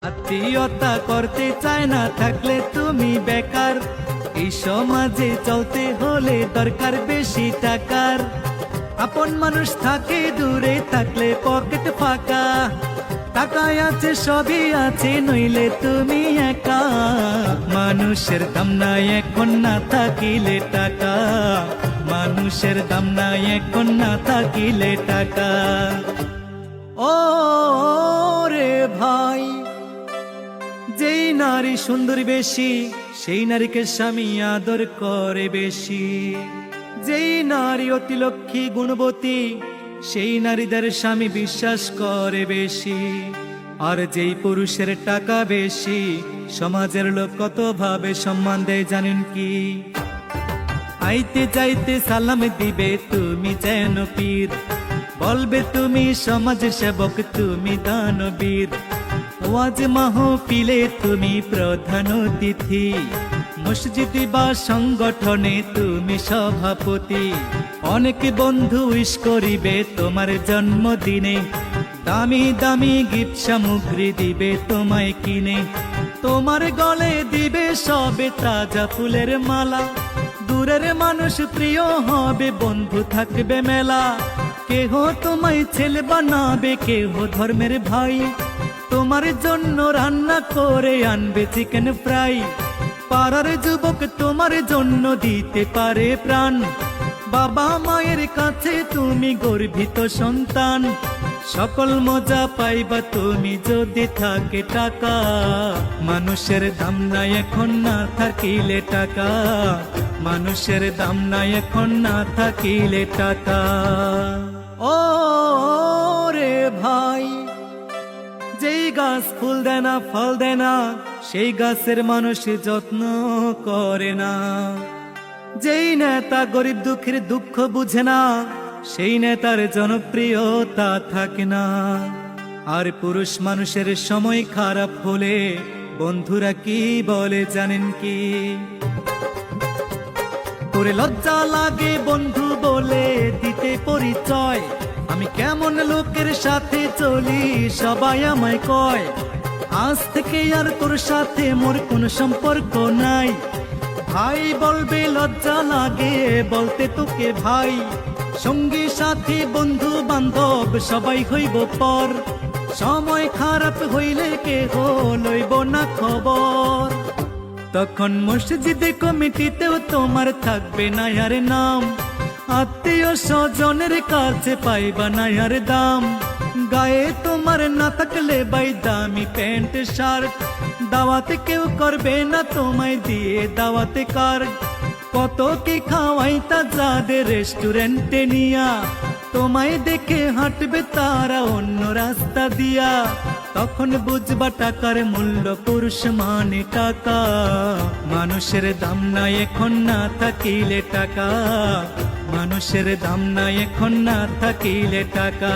আত্মীয়তা করতে চায় না থাকলে তুমি বেকার। এই সমাজে চলতে হলে দরকার বেশি টাকার। আপন মানুষ থাকে দূরে থাকলে পকেট ফাঁকা। টাকায় আছে সবই আছে নইলে তুমি একা। মানুষের দাম নাই এখন না থাকিলে টাকা। মানুষের দাম নাই এখন না থাকিলে টাকা। ও রে ভাই, যেই নারী সুন্দর বেশি সেই নারীকে স্বামী আদর করে বেশি। যেই নারী অতি লক্ষ্মী গুণবতী সেই নারীদের স্বামী বিশ্বাস করে বেশি। আর যেই পুরুষের টাকা বেশি সমাজের লোক কত ভাবে সম্মান দেয় জানেন কি? আইতে যাইতে সালাম দিবে তুমি যেন পীর। বলবে তুমি সমাজ সেবক তুমি দানবীর। ওয়াজ মাহফিলে তুমি প্রধান অতিথি। মসজিদ বা সংগঠনে তুমি সভাপতি। অনেক বন্ধু উইশ করিবে তোমার জন্মদিনে। দামি দামি গিফট সামগ্রী দিবে তোমায় কিনে। তোমার গলে দিবে সবে তাজা ফুলের মালা। দূরের মানুষ প্রিয় হবে বন্ধু থাকবে মেলা। কেহ তোমায় ছেলে বানাবে কেহ ধর্মের ভাই। তোমার জন্য রান্না করে আনবে চিকেন ফ্রাই। পাড়ার যুবক তোমার জন্য দিতে পারে প্রাণ। বাবা মায়ের কাছে তুমি গর্বিত সন্তান। সকল মজা পাইবা তুমি যদি থাকে টাকা। মানুষের দাম নাই এখন না থাকিলে টাকা। মানুষের দাম নাই এখন না থাকিলে টাকা। ও রে ভাই, যেই গাছ ফুল দেয় না ফল দেয় না সেই গাছের মানুষ যত্ন করে না। যেই নেতা গরিব দুঃখের দুঃখ বুঝে না সেই নেতার জনপ্রিয়তা থাকে না। আর পুরুষ মানুষের সময় খারাপ হলে বন্ধুরা কি বলে জানেন কি? তোরে লজ্জা লাগে বন্ধু বলে দিতে পরিচয়। আমি কেমন লোকের সাথে চলি সবাই আমায় কয়। আজ থেকে আর তোর সাথে মোর কোনো সম্পর্ক নাই। ভাই বলবে লজ্জা লাগে বলতে তোকে ভাই। সঙ্গী সাথী বন্ধু বান্ধব সবাই হইব পর। সময় খারাপ হইলে কেহ লইব না খবর। তখন মসজিদে কমিটিতেও তোমার থাকবে না আর নাম। আত্মীয় স্বজনের কাছে পাইবা না আর দাম। গায়ে তোমার না থাকলে বাই দামি প্যান্ট শার্ট। দাওয়াতে কেউ করবে না তোমায় দিয়ে দাওয়াতে কার্ড। কত কি খাওয়াইতা যাদের রেস্টুরেন্টে নিয়া। তোমায় দেখে হাঁটবে তারা অন্য রাস্তা দিয়া। তখন বুঝবা টাকার মূল্য পুরুষ মানে টাকা। মানুষের দাম নাই এখন না থাকিলে টাকা। মানুষের দাম নাই এখন না থাকিলে টাকা।